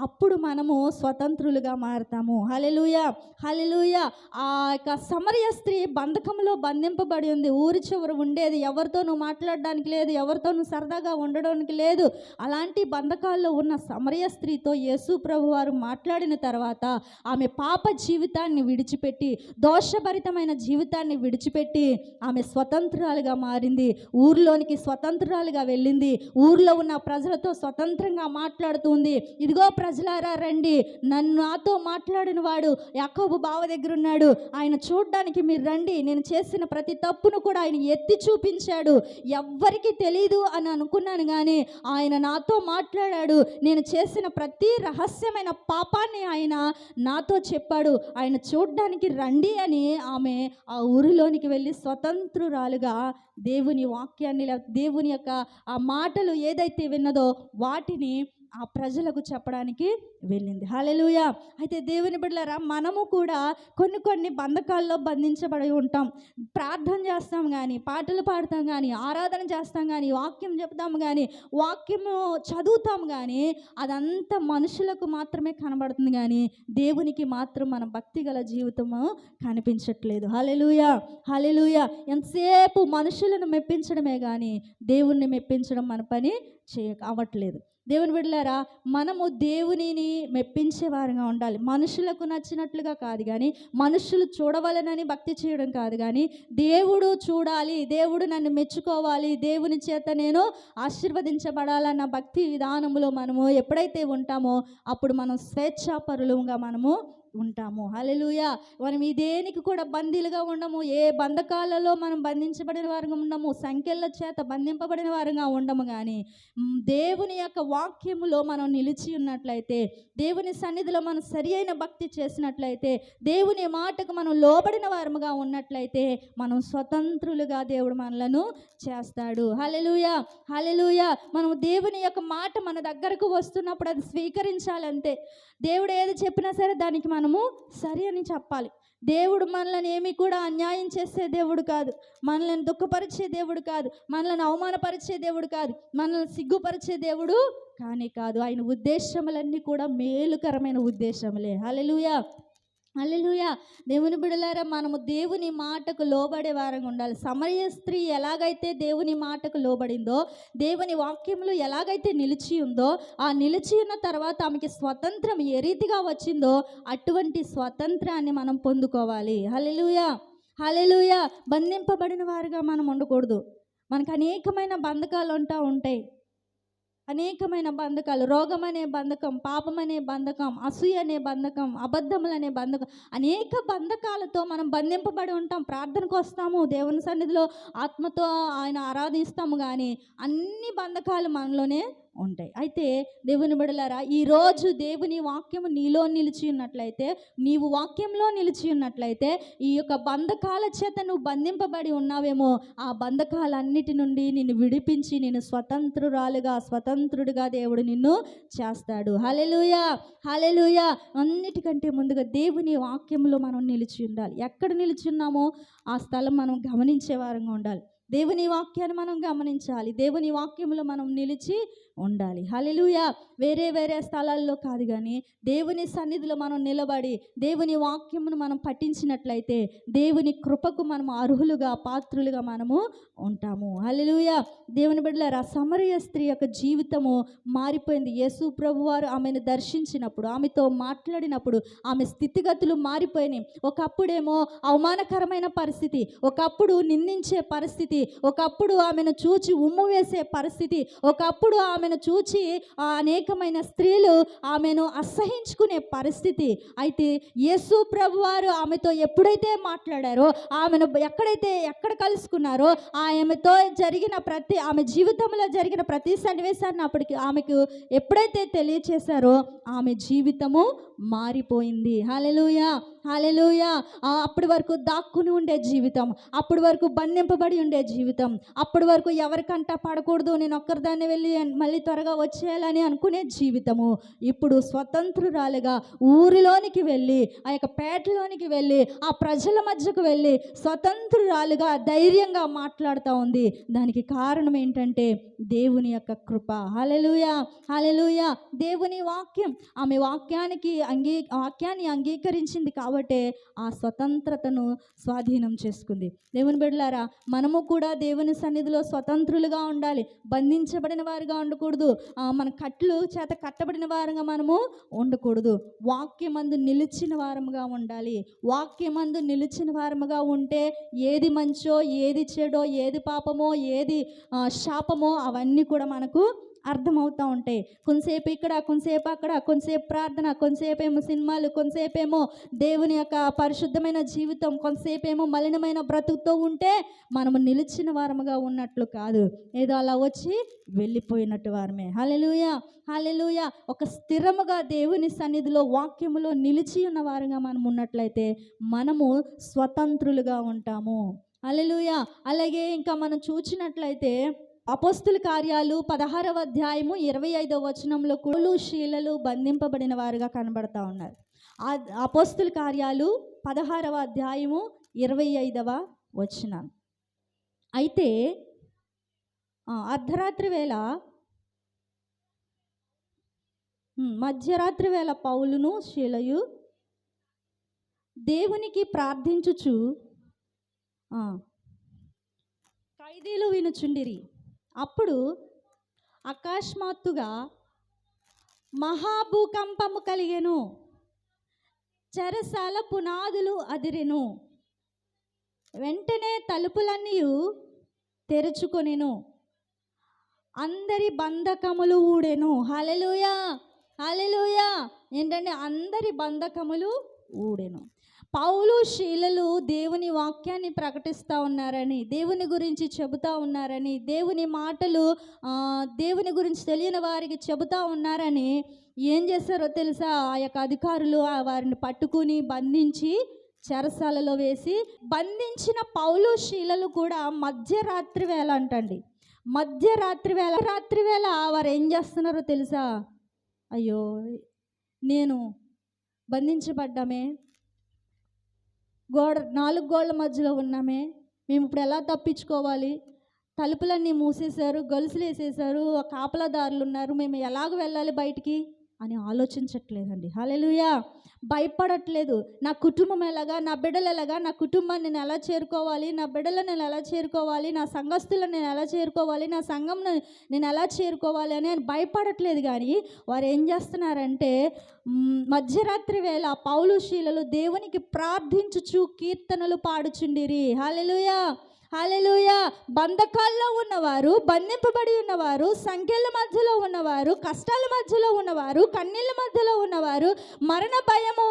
అప్పుడు మనము స్వతంత్రులుగా మారుతాము. హల్లెలూయా, హల్లెలూయా. ఆ యొక్క సమరయ స్త్రీ బంధకంలో బంధింపబడి ఉంది. ఊరి చివర ఉండేది, ఎవరితోనూ మాట్లాడడానికి లేదు, ఎవరితోనూ సరదాగా ఉండడానికి లేదు. అలాంటి బంధకాల్లో ఉన్న సమరయ స్త్రీతో యేసు ప్రభు వారు మాట్లాడిన తర్వాత ఆమె ఆమె పాప జీవితాన్ని విడిచిపెట్టి, దోషభరితమైన జీవితాన్ని విడిచిపెట్టి ఆమె స్వతంత్రాలుగా మారింది. ఊర్లోనికి స్వతంత్రాలుగా వెళ్ళింది. ఊర్లో ఉన్న ప్రజలతో స్వతంత్రంగా మాట్లాడుతుంది. ఇదిగో ప్రజలారా రండి, నాతో మాట్లాడిన వాడు యాకోబు బావ దగ్గర ఉన్నాడు, ఆయన చూడ్డానికి మీరు రండి. నేను చేసిన ప్రతి తప్పును కూడా ఆయన ఎత్తి చూపించాడు. ఎవ్వరికి తెలీదు అని అనుకున్నాను, కానీ ఆయన నాతో మాట్లాడాడు. నేను చేసిన ప్రతి రహస్యమైన పాపాన్ని ఆయన నాతో చెప్పాడు. ఆయన చూడ్డానికి రండి అని ఆమె ఆ ఊరిలోనికి వెళ్ళి స్వతంత్రురాలుగా దేవుని వాక్యాన్ని, దేవుని యొక్క ఆ మాటలు ఏదైతే విన్నదో వాటిని ఆ ప్రజలకు చెప్పడానికి వెళ్ళింది. హల్లెలూయా. అయితే దేవుని బిడ్డలారా, మనము కూడా కొన్ని బంధకాల్లో బంధించబడి ఉంటాం. ప్రార్థన చేస్తాం కానీ, పాటలు పాడతాం కానీ, ఆరాధన చేస్తాం కానీ, వాక్యం చెప్తాం కానీ, వాక్యము చదువుతాం కానీ, అదంతా మనుషులకు మాత్రమే కనబడుతుంది కానీ దేవునికి మాత్రం మన భక్తి గల జీవితము కనిపించట్లేదు. హల్లెలూయా, హల్లెలూయా. ఎంతసేపు మనుషులను మెప్పించడమే కానీ దేవుణ్ణి మెప్పించడం మన పని అవ్వట్లేదు. దేవుని బిడ్డలారా, మనము దేవునిని మెప్పించేవారుగా ఉండాలి. మనుషులకు నచ్చినట్లుగా కాదు కానీ, మనుషులు చూడవలనని భక్తి చేయడం కాదు కానీ, దేవుడు చూడాలి, దేవుడు నన్ను మెచ్చుకోవాలి, దేవుని చేత నేను ఆశీర్వదించబడాలన్న భక్తి విధానంలో మనము ఎప్పుడైతే ఉంటామో అప్పుడు మనం స్వేచ్ఛాపరులుగా మనము ఉంటాము. హల్లెలూయా. మనం ఈ దేనికి కూడా బందీలుగా ఉండము. ఏ బంధకాలలో మనం బంధించబడిన వారుగా ఉండము, సంఖ్యల చేత బంధింపబడిన వారుగా ఉండము. కానీ దేవుని యొక్క వాక్యములో మనం నిలిచి ఉన్నట్లయితే, దేవుని సన్నిధిలో మనం సరి అయిన భక్తి చేసినట్లయితే, దేవుని మాటకు మనం లోబడిన వారముగా ఉన్నట్లయితే మనం స్వతంత్రులుగా దేవుడు మనలను చేస్తాడు. హల్లెలూయా, హల్లెలూయా. మనం దేవుని యొక్క మాట మన దగ్గరకు వస్తున్నప్పుడు అది స్వీకరించాలంతే. దేవుడు ఏది చెప్పినా సరే దానికి మనము సరి అని చెప్పాలి. దేవుడు మనల్ని ఏమి కూడా అన్యాయం చేసే దేవుడు కాదు, మనల్ని దుఃఖపరిచే దేవుడు కాదు, మనల్ని అవమానపరిచే దేవుడు కాదు, మనల్ని సిగ్గుపరిచే దేవుడు కాదు. ఆయన ఉద్దేశములన్నీ కూడా మేలుకరమైన ఉద్దేశములే. హల్లెలూయా, హల్లెలూయా. దేవుని బిడ్డలారా, మనము దేవుని మాటకు లోబడే వారంగా ఉండాలి. సమరయ స్త్రీ ఎలాగైతే దేవుని మాటకు లోబడిందో, దేవుని వాక్యంలో ఎలాగైతే నిలిచి ఉందో, ఆ నిలిచి ఉన్న తర్వాత ఆమెకి స్వతంత్రం ఏ రీతిగా వచ్చిందో అటువంటి స్వతంత్రాన్ని మనం పొందుకోవాలి. హల్లెలూయా, హల్లెలూయా. బంధింపబడిన వారుగా మనం ఉండకూడదు. మనకు అనేకమైన బంధకాలు ఉంటాయి. అనేకమైన బంధకాలు, రోగం అనే బంధకం, పాపం అనే బంధకం, అసూయ అనే బంధకం, అబద్ధములు అనే బంధకం, అనేక బంధకాలతో మనం బంధింపబడి ఉంటాం. ప్రార్థనకు వస్తాము, దేవుని సన్నిధిలో ఆత్మతో ఆయన ఆరాధిస్తాము, కానీ అన్ని బంధకాలు మనలోనే ఉంటాయి. అయితే దేవుని బిడ్డలారా, ఈరోజు దేవుని వాక్యము నీలో నిలిచి ఉన్నట్లయితే, నీవు వాక్యంలో నిలిచి ఉన్నట్లయితే, ఈ యొక్క బంధకాల చేత నువ్వు బంధింపబడి ఉన్నావేమో, ఆ బంధకాలన్నిటి నుండి నిన్ను విడిపించి నిన్ను స్వతంత్రుడిగా దేవుడు నిన్ను చేస్తాడు. హల్లెలూయా, హల్లెలూయా. అన్నిటికంటే ముందుగా దేవుని వాక్యంలో మనం నిలిచి ఉండాలి. ఎక్కడ నిలిచి ఉన్నామో ఆ స్థలం మనం గమనించే వారంగా ఉండాలి. దేవుని వాక్యాన్ని మనం గమనించాలి. దేవుని వాక్యంలో మనం నిలిచి ఉండాలి. హల్లెలూయా. వేరే స్థలాల్లో కాదు కానీ దేవుని సన్నిధిలో మనం నిలబడి దేవుని వాక్యమును మనం పఠించినట్లయితే దేవుని కృపకు మనం అర్హులుగా, పాత్రులుగా మనము ఉంటాము. హల్లెలూయా. దేవుని బిడ్డలారా, సమరయ స్త్రీ యొక్క జీవితము మారిపోయింది. యేసు ప్రభువారు ఆమెను దర్శించినప్పుడు, ఆమెతో మాట్లాడినప్పుడు ఆమె స్థితిగతులు మారిపోయినాయి. ఒకప్పుడేమో అవమానకరమైన పరిస్థితి, ఒకప్పుడు నిందించే పరిస్థితి, ఒకప్పుడు ఆమెను చూచి ఉమ్ము వేసే పరిస్థితి, ఒకప్పుడు ఆమెను చూచి అనేకమైన స్త్రీలు ఆమెను అసహించుకునే పరిస్థితి. అయితే యేసు ప్రభువారు ఆమెతో ఎప్పుడైతే మాట్లాడారో, ఆమెను ఎక్కడ కలుసుకున్నారో, ఆమెతో జరిగిన ఆమె జీవితంలో జరిగిన ప్రతి సన్నివేశాన్ని అప్పటికి ఆమెకు ఎప్పుడైతే తెలియచేశారో ఆమె జీవితము మారిపోయింది. హల్లెలూయా, హల్లెలూయా. అప్పటి వరకు దాక్కుని ఉండే జీవితం, అప్పటి వరకు బంధింపబడి ఉండే జీవితం, అప్పటి వరకు ఎవరికంటా పడకూడదు, నేను ఒక్కరిదాన్ని వెళ్ళి మళ్ళీ త్వరగా వచ్చేయాలని అనుకునే జీవితము ఇప్పుడు స్వతంత్రురాలుగా ఊరిలోనికి వెళ్ళి, ఆ యొక్క పేటలోనికి వెళ్ళి, ఆ ప్రజల మధ్యకు వెళ్ళి స్వతంత్రురాలుగా ధైర్యంగా మాట్లాడుతూ ఉంది. దానికి కారణం ఏంటంటే దేవుని యొక్క కృప. హల్లెలూయా, హల్లెలూయా. దేవుని వాక్యం, ఆమె వాక్యాన్ని అంగీకరించింది కాబట్టే ఆ స్వతంత్రతను స్వాధీనం చేసుకుంది. దేవుని బిడ్డలారా, మనము కూడా దేవుని సన్నిధిలో స్వతంత్రులుగా ఉండాలి. బంధించబడిన వారిగా ఉండకూడదు. ఉండకూడదు. మన కట్లు చేత కట్టబడిన వారంగా మనము ఉండకూడదు. వాక్యమందు నిలిచిన వారముగా ఉండాలి. వాక్యమందు నిలిచిన వారముగా ఉంటే ఏది మంచో, ఏది చెడో, ఏది పాపమో, ఏది శాపమో అవన్నీ కూడా మనకు అర్థమవుతూ ఉంటాయి. కొంతసేపు ఇక్కడ, కొంతసేపు అక్కడ, కొంతసేపు ప్రార్థన, కొంతసేపు ఏమో సినిమాలు, కొంతసేపు ఏమో దేవుని యొక్క పరిశుద్ధమైన జీవితం, కొంతసేపు ఏమో మలినమైన బ్రతుకుతూ ఉంటే మనము నిలిచిన వారముగా ఉన్నట్లు కాదు, ఏదో అలా వచ్చి వెళ్ళిపోయినట్టు వారమే. హల్లెలూయా, హల్లెలూయా. ఒక స్థిరముగా దేవుని సన్నిధిలో వాక్యములో నిలిచి ఉన్న వారంగా మనం ఉన్నట్లయితే మనము స్వతంత్రులుగా ఉంటాము. హల్లెలూయా. అలాగే ఇంకా మనం చూచినట్లయితే అపోస్తుల కార్యాలు 16వ అధ్యాయము 25వ వచనంలో పౌలు శీలలు బంధింపబడిన వారుగా కనబడతా ఉన్నారు. అపోస్తుల కార్యాలు 16వ అధ్యాయము 25వ వచనం. అయితే అర్ధరాత్రి వేళ, మధ్యరాత్రి వేళ పౌలును శీలయు దేవునికి ప్రార్థించుచు ఖైదీలు వినుచుండిరి. అప్పుడు అకస్మాత్తుగా మహాభూకంపము కలిగెను, చెరసాల పునాదులు అదిరెను, వెంటనే తలుపులన్నీ తెరుచుకొనెను, అందరి బంధకములు ఊడెను. హల్లెలూయా, హల్లెలూయా. ఏంటంటే అందరి బంధకములు ఊడెను. పౌలు శీలలు దేవుని వాక్యాన్ని ప్రకటిస్తూ ఉన్నారని, దేవుని గురించి చెబుతూ ఉన్నారని, దేవుని మాటలు దేవుని గురించి తెలియని వారికి చెబుతూ ఉన్నారని ఏం చేశారో తెలుసా? ఆ యొక్క అధికారులు వారిని పట్టుకుని బంధించి చెరసాలలో వేసి, బంధించిన పౌలు శీలలు కూడా మధ్యరాత్రి వేళ అంటండి, మధ్యరాత్రి వేళ వారు ఏం చేస్తున్నారో తెలుసా? అయ్యో, నేను బంధించబడ్డామే, 4 గోడల మధ్యలో ఉన్నామే, మేము ఇప్పుడు ఎలా తప్పించుకోవాలి? తలుపులన్నీ మూసేశారు, గొలుసులు వేసేసారు, కాపలాదారులు ఉన్నారు, మేము ఎలాగ వెళ్ళాలి బయటికి అని ఆలోచించట్లేదండి. హల్లెలూయా. భయపడట్లేదు. నా కుటుంబం ఎలాగా, నా బిడ్డలు ఎలాగా, నా కుటుంబాన్ని నేను ఎలా చేరుకోవాలి, నా బిడ్డలను నేను ఎలా చేరుకోవాలి, నా సంఘస్థులను నేను ఎలా చేరుకోవాలి, నా సంఘం నేను ఎలా చేరుకోవాలి అని భయపడట్లేదు. కానీ వారు ఏం చేస్తున్నారంటే మధ్యరాత్రి వేళ పౌలు శీలలు దేవునికి ప్రార్థించుచు కీర్తనలు పాడుచుండిరి. హల్లెలూయా, హల్లెలూయా. బంధకాల్లో ఉన్నవారు, బంధింపబడి ఉన్నవారు, సంఖ్యల మధ్యలో ఉన్నవారు, కష్టాల మధ్యలో ఉన్నవారు, కన్నీళ్ళ మధ్యలో ఉన్నవారు, మరణ భయము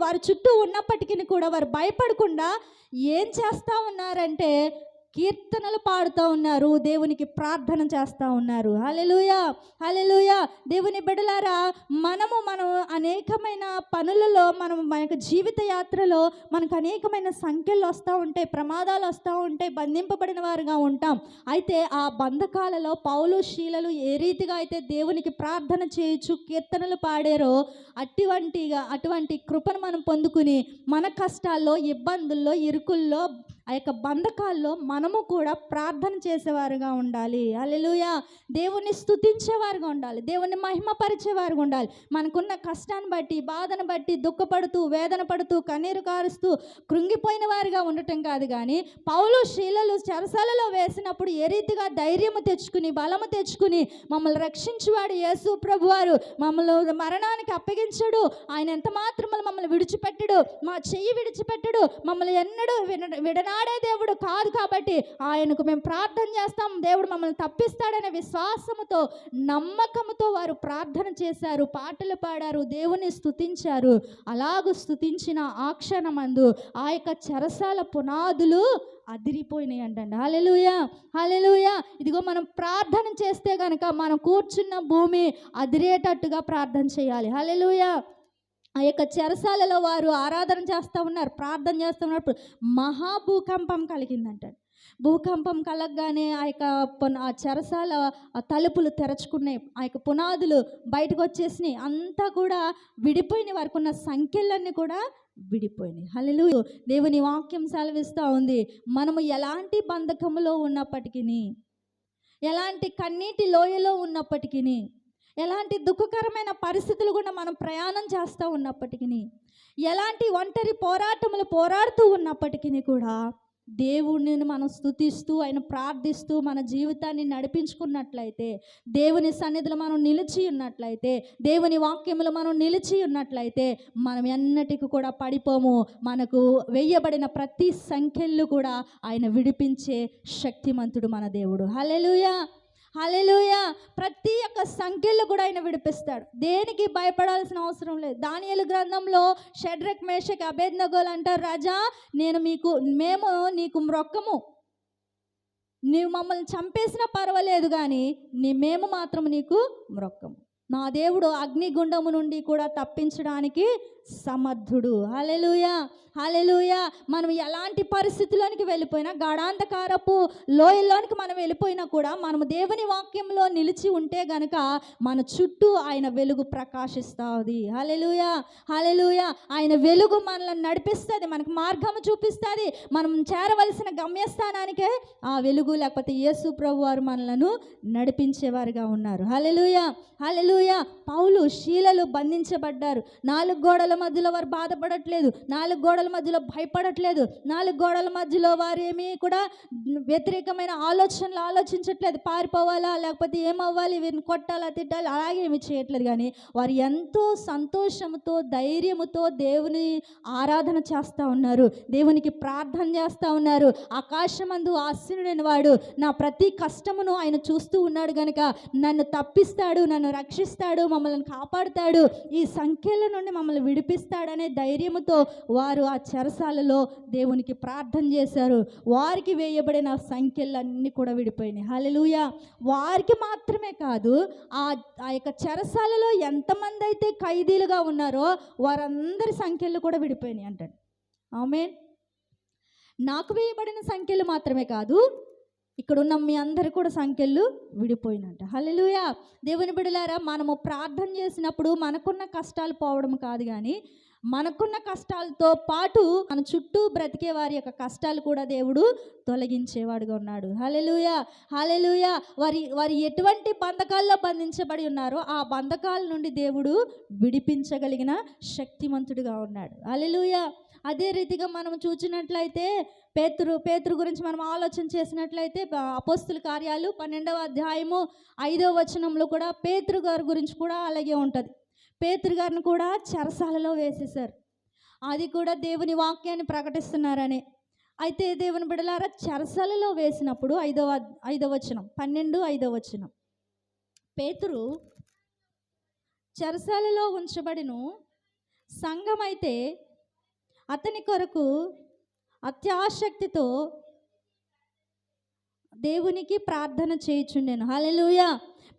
వారి చుట్టూ ఉన్నప్పటికీ కూడా వారు భయపడకుండా ఏం చేస్తూ ఉన్నారంటే కీర్తనలు పాడుతూ ఉన్నారు, దేవునికి ప్రార్థన చేస్తూ ఉన్నారు. హల్లెలూయా, హల్లెలూయా. దేవుని బిడ్డలారా, మనం అనేకమైన పనులలో, మన యొక్క జీవిత యాత్రలో మనకు అనేకమైన సంఖ్యలు వస్తూ ఉంటాయి, ప్రమాదాలు వస్తూ ఉంటాయి, బంధింపబడిన వారుగా ఉంటాం. అయితే ఆ బంధకాలలో పౌలు శీలలు ఏ రీతిగా అయితే దేవునికి ప్రార్థన చేయొచ్చు, కీర్తనలు పాడారో అటువంటి కృపను మనం పొందుకుని మన కష్టాల్లో, ఇబ్బందుల్లో, ఇరుకుల్లో, ఆ యొక్క బంధకాల్లో మనము కూడా ప్రార్థన చేసేవారుగా ఉండాలి. హల్లెలూయా. దేవుణ్ణి స్తుతించేవారుగా ఉండాలి, దేవుణ్ణి మహిమపరిచేవారుగా ఉండాలి. మనకున్న కష్టాన్ని బట్టి, బాధను బట్టి దుఃఖపడుతూ, వేదన పడుతూ, కన్నీరు కారుస్తూ కృంగిపోయిన వారిగా ఉండటం కాదు. కానీ పౌలు శీలలు చెరసాలలో వేసినప్పుడు ఏ రీతిగా ధైర్యము తెచ్చుకుని, బలము తెచ్చుకుని, మమ్మల్ని రక్షించువాడు యేసు ప్రభువారు, మమ్మల్ని మరణానికి అప్పగించడు, ఆయన ఎంత మాత్రము మమ్మల్ని విడిచిపెట్టడు, మా చెయ్యి విడిచిపెట్టడు, మమ్మల్ని ఎన్నడూ విడనాడే దేవుడు కాదు. కాబట్టి ఆయనకు మేము ప్రార్థన చేస్తాం, దేవుడు మమ్మల్ని తప్పిస్తాడనే విశ్వాసముతో, నమ్మకంతో వారు ప్రార్థన చేశారు, పాటలు పాడారు, దేవుని స్తుతించారు. అలాగూ స్తుతించిన ఆ క్షణమందు ఆ యొక్క చెరసాల పునాదులు అదిరిపోయినాయి అంటండి. హల్లెలూయా, హల్లెలూయా. ఇదిగో మనం ప్రార్థన చేస్తే కనుక మనం కూర్చున్న భూమి అదిరేటట్టుగా ప్రార్థన చేయాలి. హల్లెలూయా. ఆ యొక్క చెరసాలలో వారు ఆరాధన చేస్తూ ఉన్నారు, ప్రార్థన చేస్తూ ఉన్నప్పుడు మహాభూకంపం కలిగిందంట. భూకంపం కలగగానే ఆ చెరసాల తలుపులు తెరచుకున్నాయి, ఆ యొక్క పునాదులు బయటకు వచ్చేసినాయి, అంతా కూడా విడిపోయినాయి, వారికి ఉన్న సంఖ్యలన్నీ కూడా విడిపోయినాయి. హల్లెలూయా. దేవుని వాక్యం సెలవిస్తూ ఉంది, మనము ఎలాంటి బంధకములో ఉన్నప్పటికీ, ఎలాంటి కన్నీటి లోయలో ఉన్నప్పటికీ, ఎలాంటి దుఃఖకరమైన పరిస్థితులు కూడా మనం ప్రయాణం చేస్తూ ఉన్నప్పటికీ, ఎలాంటి ఒంటరి పోరాటములు పోరాడుతూ ఉన్నప్పటికీ కూడా దేవుడిని మనం స్తుతిస్తూ ఆయన ప్రార్థిస్తూ మన జీవితాన్ని నడిపించుకున్నట్లయితే, దేవుని సన్నిధిలో మనం నిలిచి ఉన్నట్లయితే, దేవుని వాక్యములో మనం నిలిచి ఉన్నట్లయితే మనం ఎన్నటికి కూడా పడిపోము. మనకు వేయబడిన ప్రతి సంఖ్యలు కూడా ఆయన విడిపించే శక్తిమంతుడు మన దేవుడు. హల్లెలూయా, హల్లెలూయా. ప్రతి ఒక్క సంఖ్యలు కూడా ఆయన విడిపిస్తాడు. దేనికి భయపడాల్సిన అవసరం లేదు. దానియేలు గ్రంథంలో షడ్రక్ మేషక్ అబేద్నెగోలు అంటారు, రాజా మేము నీకు మ్రొక్కము, నీవు మమ్మల్ని చంపేసినా పర్వాలేదు కానీ మేము మాత్రం నీకు మ్రొక్కము. నా దేవుడు అగ్నిగుండము నుండి కూడా తప్పించడానికి సమర్థుడు. హల్లెలూయా, హల్లెలూయా. మనం ఎలాంటి పరిస్థితుల్లోనికి వెళ్ళిపోయినా, గాఢాంధకారపు లోయల్లోనికి మనం వెళ్ళిపోయినా కూడా మనము దేవుని వాక్యంలో నిలిచి ఉంటే గనక మన చుట్టూ ఆయన వెలుగు ప్రకాశిస్తుంది. హల్లెలూయా, హల్లెలూయా. ఆయన వెలుగు మనల్ని నడిపిస్తుంది, మనకు మార్గము చూపిస్తుంది. మనం చేరవలసిన గమ్యస్థానానికే ఆ వెలుగు, లేకపోతే యేసు ప్రభు వారు మనలను నడిపించేవారుగా ఉన్నారు. హల్లెలూయా, హల్లెలూయా. పౌలు శీలలు బంధించబడ్డారు. 4 గోడల మధ్యలో వారు బాధపడట్లేదు, 4 గోడల మధ్యలో భయపడట్లేదు, 4 గోడల మధ్యలో వారు ఏమీ కూడా వ్యతిరేకమైన ఆలోచనలు ఆలోచించట్లేదు. పారిపోవాలా, లేకపోతే ఏమవ్వాలి, వీరిని కొట్టాలా, తిట్టాలి, అలాగే ఏమి చేయట్లేదు. కానీ వారు ఎంతో సంతోషంతో, ధైర్యముతో దేవుని ఆరాధన చేస్తూ ఉన్నారు, దేవునికి ప్రార్థన చేస్తూ ఉన్నారు. ఆకాశమందు ఆసీనుడైన వాడు నా ప్రతి కష్టమును ఆయన చూస్తూ ఉన్నాడు గనుక నన్ను తప్పిస్తాడు, నన్ను రక్షిస్తాడు, మమ్మల్ని కాపాడుతాడు, ఈ సంఖ్యల నుండి మమ్మల్ని విడిపిస్తాడనే ధైర్యముతో వారు ఆ చెరసాలలో దేవునికి ప్రార్థన చేశారు. వారికి వేయబడిన సంఖ్యలన్నీ కూడా విడిపోయినాయి. హల్లెలూయా. వారికి మాత్రమే కాదు, ఆ యొక్క చెరసాలలో ఎంతమంది అయితే ఖైదీలుగా ఉన్నారో వారందరి సంఖ్యలు కూడా విడిపోయినాయి అంటాడు. ఆమేన్. నాకు వేయబడిన సంఖ్యలు మాత్రమే కాదు, ఇక్కడున్న మీ అందరు కూడా సంఖ్యలు విడిపోయినట్ట. హల్లెలూయా. దేవుని బిడ్డలారా, మనము ప్రార్థన చేసినప్పుడు మనకున్న కష్టాలు పోవడం కాదు, కానీ మనకున్న కష్టాలతో పాటు మన చుట్టూ బ్రతికే వారి యొక్క కష్టాలు కూడా దేవుడు తొలగించేవాడుగా ఉన్నాడు. హల్లెలూయా, హల్లెలూయా. వారి ఎటువంటి బంధకాల్లో బంధించబడి ఉన్నారో ఆ బంధకాల నుండి దేవుడు విడిపించగలిగిన శక్తిమంతుడిగా ఉన్నాడు. హల్లెలూయా. అదే రీతిగా మనం చూసినట్లయితే పేతురు గురించి మనం ఆలోచన చేసినట్లయితే అపోస్తుల కార్యాలు 12వ అధ్యాయము 5వ వచనంలో కూడా పేతురు గారి గురించి కూడా అలాగే ఉంటుంది. పేతురు గారిని కూడా చెరసాలలో వేసేశారు. అది కూడా దేవుని వాక్యాన్ని ప్రకటిస్తున్నారని. అయితే దేవుని బిడ్డలారా, చెరసాలలో వేసినప్పుడు 5వ వచనం 12:5వ వచనం, పేతురు చెరసాలలో ఉంచబడిను, సంఘమైతే అతని కొరకు అత్యాసక్తితో దేవునికి ప్రార్థన చేయుచుండెను. హల్లెలూయా.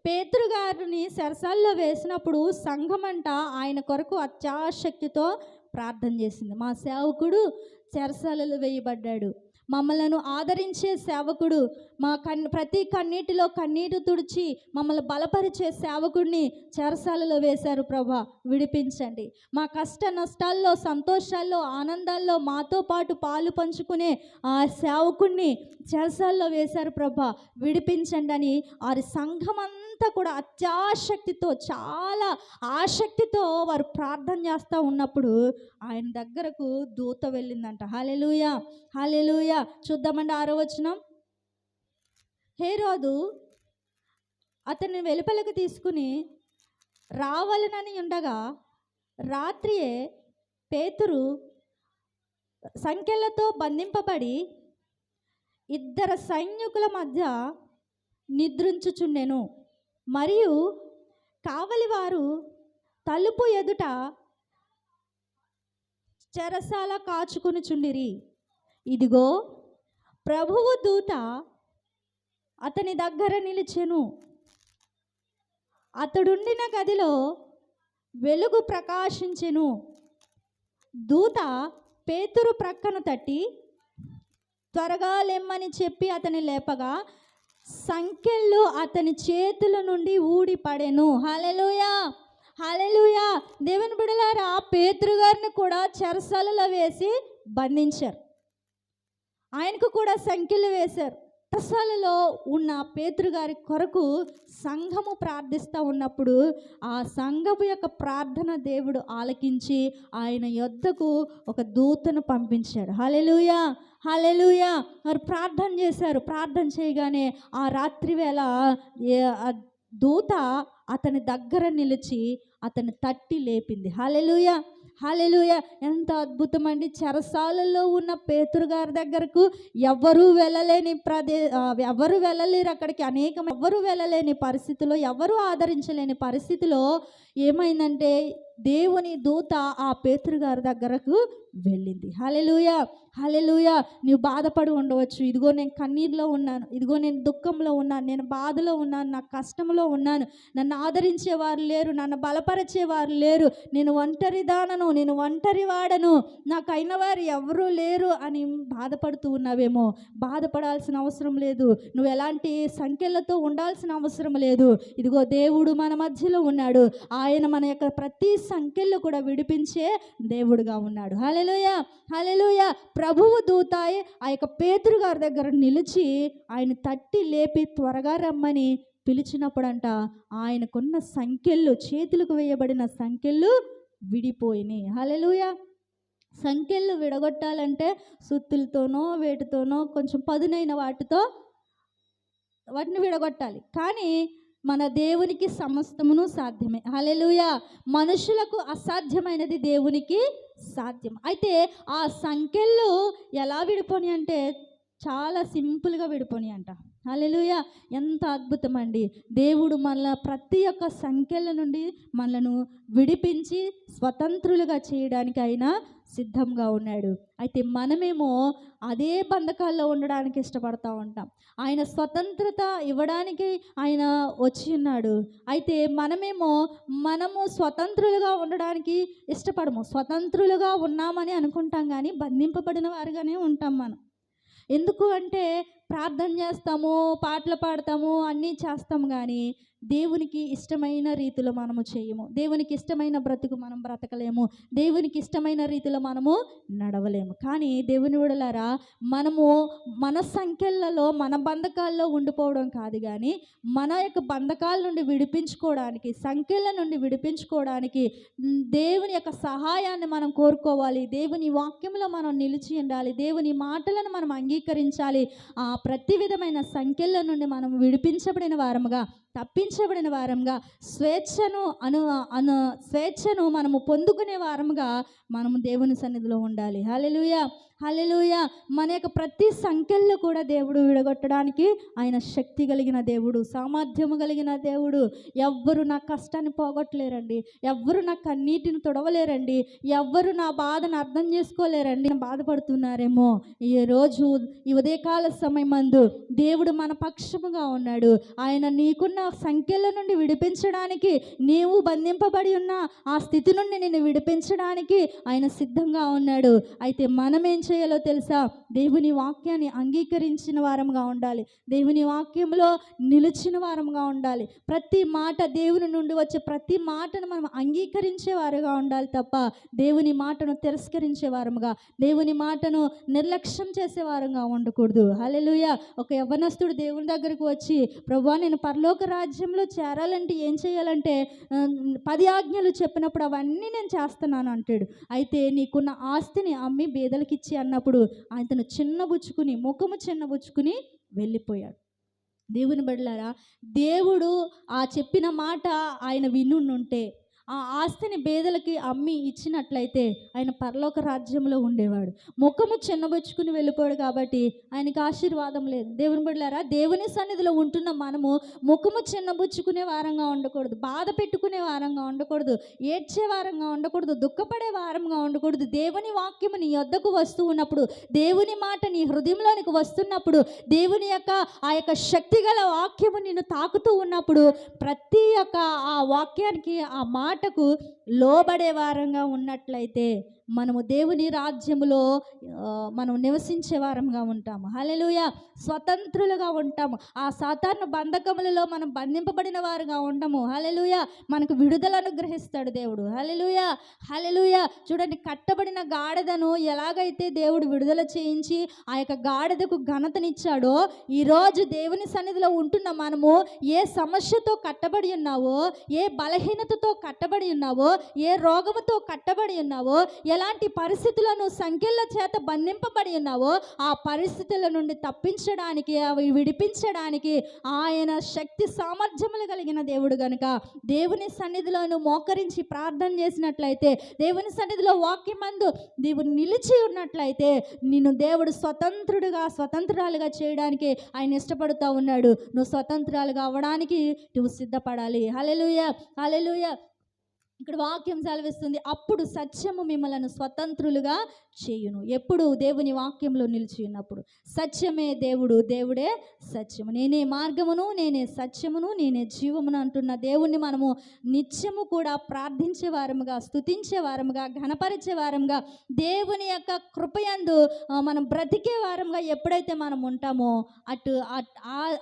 పేతురు గారిని చెరసాల్లో వేసినప్పుడు సంఘమంట ఆయన కొరకు అత్యాసక్తితో ప్రార్థన చేసింది. మా సేవకుడు చెరసాలలో వేయబడ్డాడు, మమ్మలను ఆదరించే సేవకుడు, మా ప్రతి కన్నీటిలో కన్నీటి తుడిచి మమ్మల్ని బలపరిచే సేవకుడిని చెరసాలలో వేశారు ప్రభా, విడిపించండి. మా కష్ట నష్టాల్లో, సంతోషాల్లో, ఆనందాల్లో మాతో పాటు పాలు పంచుకునే ఆ సేవకుడిని చెరసాల్లో వేశారు ప్రభా, విడిపించండి అని వారి సంఘమంతా కూడా అత్యాసక్తితో, చాలా ఆసక్తితో వారు ప్రార్థన చేస్తూ ఉన్నప్పుడు ఆయన దగ్గరకు దూత వెళ్ళిందంట. హల్లెలూయా, హల్లెలూయా. చూద్దామండి 6వ వచనం. హేరోదు అతన్ని వెలుపలకు తీసుకుని రావాలనని ఉండగా రాత్రియే పేతురు సంకెళ్లతో బంధింపబడి 2 సైనికుల మధ్య నిద్రించుచుండెను. మరియు కావలివారు తలుపు ఎదుట చెరసాల కాచుకొనుచుండిరి. ఇదిగో ప్రభువు దూత అతని దగ్గర నిలిచెను. అతడుండిన గదిలో వెలుగు ప్రకాశించెను. దూత పేతురు ప్రక్కన తట్టి త్వరగా లెమ్మని చెప్పి అతని లేపగా సంకెళ్ళు అతని చేతుల నుండి ఊడిపడెను. హల్లెలూయా, హల్లెలూయా. దేవుని బిడ్డలారా, పేతురు గారిని కూడా చెరసాలలో వేసి బంధించారు, ఆయనకు కూడా సంకెళ్ళు వేశారు. చెరసాలలో ఉన్న పేతురు గారి కొరకు సంఘము ప్రార్థిస్తూ ఉన్నప్పుడు ఆ సంఘము యొక్క ప్రార్థన దేవుడు ఆలకించి ఆయన యొద్దకు ఒక దూతను పంపించాడు. హల్లెలూయా, హల్లెలూయా. వారు ప్రార్థన చేశారు. ప్రార్థన చేయగానే ఆ రాత్రి వేళ ఆ దూత అతని దగ్గర నిలిచి అతన్ని తట్టి లేపింది. హల్లెలూయా, హల్లెలూయా. ఎంత అద్భుతం అండి. చెరసాలలో ఉన్న పేతురు గారి దగ్గరకు ఎవరు వెళ్ళలేని ఎవరు వెళ్ళలేరు అక్కడికి. ఎవరు వెళ్ళలేని పరిస్థితిలో, ఎవరు ఆదరించలేని పరిస్థితిలో ఏమైందంటే దేవుని దూత ఆ పేతురు గారి దగ్గరకు వెళ్ళింది. హల్లెలూయా, హల్లెలూయా. నీవు బాధపడి ఉండవచ్చు. ఇదిగో నేను కన్నీరులో ఉన్నాను, ఇదిగో నేను దుఃఖంలో ఉన్నాను, నేను బాధలో ఉన్నాను, నా కష్టంలో ఉన్నాను, నన్ను ఆదరించేవారు లేరు, నన్ను బలపరిచేవారు లేరు, నేను ఒంటరిదానను, నేను ఒంటరి వాడను, నాకు అయిన వారు ఎవరూ లేరు అని బాధపడుతూ ఉన్నావేమో. బాధపడాల్సిన అవసరం లేదు. నువ్వు ఎలాంటి సంఖ్యలతో ఉండాల్సిన అవసరం లేదు. ఇదిగో దేవుడు మన మధ్యలో ఉన్నాడు. ఆయన మన యొక్క ప్రతి సంఖ్యలు కూడా విడిపించే దేవుడుగా ఉన్నాడు. హల్లెలూయా, హల్లెలూయా. ప్రభువు దూతాయి ఆ యొక్క పేతురు గారి దగ్గర నిలిచి ఆయన తట్టి లేపి త్వరగా రమ్మని పిలిచినప్పుడంట ఆయనకున్న సంఖ్యలు, చేతులకు వేయబడిన సంఖ్యలు విడిపోయినాయి. హల్లెలూయా. సంఖ్యలు విడగొట్టాలంటే సుత్తులతోనో వేటితోనో కొంచెం పదునైన వాటిని విడగొట్టాలి. కానీ మన దేవునికి సమస్తమును సాధ్యమే. హల్లెలూయా. మనుషులకు అసాధ్యమైనది దేవునికి సాధ్యం. అయితే ఆ సంఖ్యలు ఎలా విడిపోని అంటే చాలా సింపుల్గా విడిపోని అంట. హల్లెలూయా. ఎంత అద్భుతం అండి. దేవుడు మన ప్రతి ఒక్క సంఖ్యల నుండి మనలను విడిపించి స్వతంత్రులుగా చేయడానికి ఆయన సిద్ధంగా ఉన్నాడు. అయితే మనమేమో అదే బంధకాల్లో ఉండడానికి ఇష్టపడతా ఉంటాం. ఆయన స్వతంత్రత ఇవ్వడానికి ఆయన వచ్చి ఉన్నాడు. అయితే మనము స్వతంత్రులుగా ఉండడానికి ఇష్టపడము. స్వతంత్రులుగా ఉన్నామని అనుకుంటాం, కానీ బంధింపబడిన వారుగానే ఉంటాం మనం. ఎందుకు అంటే ప్రార్థన చేస్తాము, పాటలు పాడతాము, అన్నీ చేస్తాము, కానీ దేవునికి ఇష్టమైన రీతిలో మనము చేయము. దేవునికి ఇష్టమైన బ్రతుకు మనం బ్రతకలేము. దేవునికి ఇష్టమైన రీతిలో మనము నడవలేము. కానీ దేవుని విడలారా, మనము మన సంఖ్యలలో మన బంధకాల్లో ఉండిపోవడం కాదు, కానీ మన యొక్క బంధకాల నుండి విడిపించుకోవడానికి, సంఖ్యల నుండి విడిపించుకోవడానికి దేవుని యొక్క సహాయాన్ని మనం కోరుకోవాలి. దేవుని వాక్యంలో మనం నిలిచి ఉండాలి. దేవుని మాటలను మనం అంగీకరించాలి. ప్రతి విధమైన సంఖ్యల నుండి మనం విడిపించబడిన వారముగా, తప్పించబడిన వారంగా, స్వేచ్ఛను మనము పొందుకునే వారముగా మనము దేవుని సన్నిధిలో ఉండాలి. హల్లెలూయా, హల్లెలూయా. మన యొక్క ప్రతి సంఖ్యల్లో కూడా దేవుడు విడగొట్టడానికి ఆయన శక్తి కలిగిన దేవుడు, సామర్థ్యము కలిగిన దేవుడు. ఎవ్వరు నా కష్టాన్ని పోగొట్టలేరండి, ఎవ్వరు నా కన్నీటిని తుడవలేరండి, ఎవ్వరు నా బాధను అర్థం చేసుకోలేరండి. బాధపడుతున్నారేమో, ఈరోజు ఈ ఉదయకాల సమయమందు దేవుడు మన పక్షముగా ఉన్నాడు. ఆయన నీకున్న సంఖ్యల నుండి విడిపించడానికి, నీవు బంధింపబడి ఉన్న ఆ స్థితి నుండి నిన్ను విడిపించడానికి ఆయన సిద్ధంగా ఉన్నాడు. అయితే మనమేం చేయాలో తెలుసా? దేవుని వాక్యాన్ని అంగీకరించిన వారంగా ఉండాలి. దేవుని వాక్యంలో నిలిచిన వారంగా ఉండాలి. ప్రతి మాట దేవుని నుండి వచ్చే ప్రతి మాటను మనం అంగీకరించే వారుగా ఉండాలి తప్ప దేవుని మాటను తిరస్కరించే వారముగా, దేవుని మాటను నిర్లక్ష్యం చేసే వారంగా ఉండకూడదు. హల్లెలూయా. ఒక యవ్వనస్తుడు దేవుని దగ్గరకు వచ్చి, ప్రభువా నేను పరలోక రాజ్యంలో చేరాలంటే ఏం చేయాలంటే 10 ఆజ్ఞలు చెప్పినప్పుడు అవన్నీ నేను చేస్తున్నాను అంటాడు. అయితే నీకున్న ఆస్తిని అమ్మి బేదలకి ఇచ్చి అన్నప్పుడు ఆయనను ముఖము చిన్నబుచ్చుకుని వెళ్ళిపోయాడు. దేవుని బిడ్డలారా, దేవుడు ఆ చెప్పిన మాట ఆయన వినుంటే, ఆ ఆస్తిని బేదలకి అమ్మి ఇచ్చినట్లయితే ఆయన పరలోక రాజ్యంలో ఉండేవాడు. ముఖము చిన్నబుచ్చుకుని వెళ్ళిపోయాడు కాబట్టి ఆయనకి ఆశీర్వాదం లేదు. దేవుని బిడ్డలారా, దేవుని సన్నిధిలో ఉంటున్న మనము ముఖము చిన్నబుచ్చుకునే వారంగా ఉండకూడదు, బాధ పెట్టుకునే వారంగా ఉండకూడదు, ఏడ్చే వారంగా ఉండకూడదు, దుఃఖపడే వారంగా ఉండకూడదు. దేవుని వాక్యము నీ యొద్దకు వస్తూ ఉన్నప్పుడు, దేవుని మాట నీ హృదయంలోనికి వస్తున్నప్పుడు, దేవుని యొక్క ఆ యొక్క శక్తిగల వాక్యము నిన్ను తాకుతూ ఉన్నప్పుడు, ప్రతి ఒక్క ఆ వాక్యానికి, ఆ మాటకు లోబడే వారంగా ఉన్నట్లయితే మనము దేవుని రాజ్యములో మనం నివసించే వారంగా ఉంటాము. హల్లెలూయా. స్వతంత్రులుగా ఉంటాము. ఆ సాతాను బంధకములలో మనం బంధింపబడిన వారుగా ఉండము. హల్లెలూయా. మనకు విడుదల అనుగ్రహిస్తాడు దేవుడు. హల్లెలూయా, హల్లెలూయా. చూడండి, కట్టబడిన గాడిదను ఎలాగైతే దేవుడు విడుదల చేయించి ఆ యొక్క గాడిదకు ఘనతనిచ్చాడో, ఈరోజు దేవుని సన్నిధిలో ఉంటున్న మనము ఏ సమస్యతో కట్టబడి ఉన్నావో, ఏ బలహీనతతో కట్టబడి ఉన్నావో, ఏ రోగముతో కట్టబడి ఉన్నావో, ఎలాంటి పరిస్థితులను సంఖ్యల చేత బంధింపబడి ఉన్నావో, ఆ పరిస్థితుల నుండి తప్పించడానికి, అవి విడిపించడానికి ఆయన శక్తి సామర్థ్యములు కలిగిన దేవుడు గనుక దేవుని సన్నిధిలోను మోకరించి ప్రార్థన చేసినట్లయితే, దేవుని సన్నిధిలో వాక్యమందు దేవుడు నిలిచి ఉన్నట్లయితే, నిన్ను దేవుడు స్వతంత్రురాలుగా చేయడానికి ఆయన ఇష్టపడుతూ ఉన్నాడు. నువ్వు స్వతంత్రాలుగా అవ్వడానికి నువ్వు సిద్ధపడాలి. హల్లెలూయా, హల్లెలూయా. ఇక్కడ వాక్యం సెలవిస్తుంది, అప్పుడు సత్యము మిమ్మలను స్వతంత్రులుగా చేయును. ఎప్పుడు? దేవుని వాక్యంలో నిలిచి ఉన్నప్పుడు. సత్యమే దేవుడు, దేవుడే సత్యము. నేనే మార్గమును, నేనే సత్యమును, నేనే జీవమును అంటున్న దేవుణ్ణి మనము నిత్యము కూడా ప్రార్థించే వారముగా, స్తుతించే వారముగా, ఘనపరిచే వారముగా, దేవుని యొక్క కృపయందు మనం బ్రతికే వారముగా ఎప్పుడైతే మనం ఉంటామో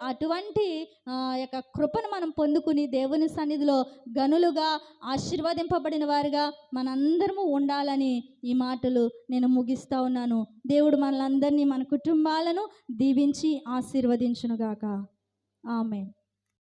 అటువంటి యొక్క కృపను మనం పొందుకుని దేవుని సన్నిధిలో గనులుగా ఆశీర్వదింపబడిన వారుగా మనందరము ఉండాలని ఈ మాటలు నేను ముగిస్తా ఉన్నాను. దేవుడు మనలందరినీ, మన కుటుంబాలను దీవించి ఆశీర్వదించునుగాక. ఆమేన్.